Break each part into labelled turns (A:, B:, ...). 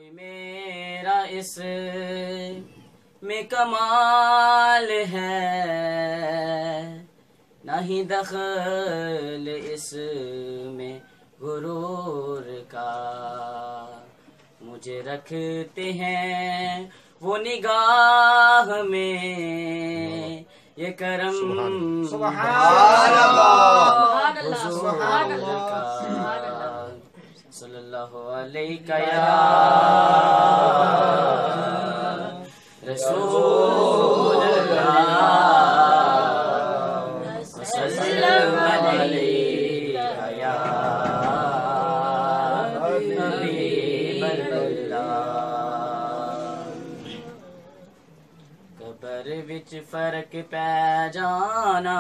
A: मेरा इस में कमाल है, नहीं दखल इस में गुरूर का। मुझे रखते हैं वो निगाह में, ये करम
B: सुभान अल्लाह
A: सुभान अल्लाह सल्लल्लाहु अलैहि या रसूल अल्लाह सल्लल्लाहु अलैहि या हबीब अल्लाह। कबर विच फर्क पै जाना,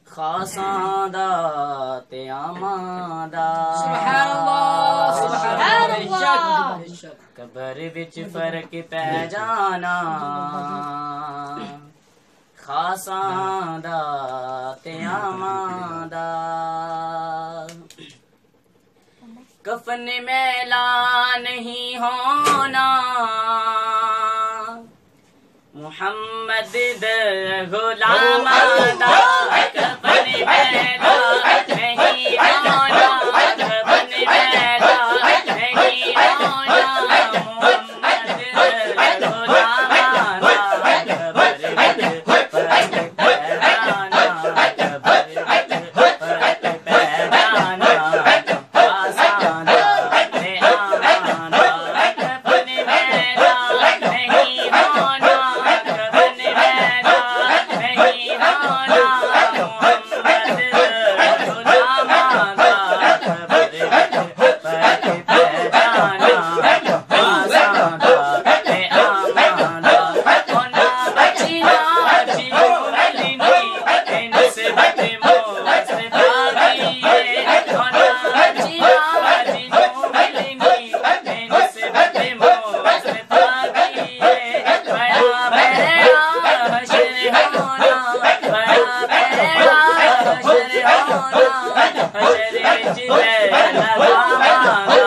A: खासां दा ते आमां दा।
B: सुभान अल्लाह सुभान अल्लाह।
A: कबर विच फर्क पै जाना, खासां दा ते आमां दा। कफन मैला नहीं होना, मुहम्मद दे गुलामां दा। कफन मैला नहीं होना, कफन मैला नहीं होना, मुहम्मद दे गुलामां दा। कबर विच फर्क पै जाना, कबर विच फर्क पै जाना, खासां दा ते आमां दा। कफन मैला नहीं होना, कफन मैला नहीं होना, मुहम्मद दे गुलामां दा। कबर विच फर्क पै जाना, खासां दा ते आमां दा। होना बची ना बची मिलनी, निस्बत मुस्तफा की है। होना बची ना बची मिलनी, निस्बत मुस्तफा की है। बड़ा बड़ा हशर होना, बड़ा बड़ा हशर होना, हशर विच लगावांगा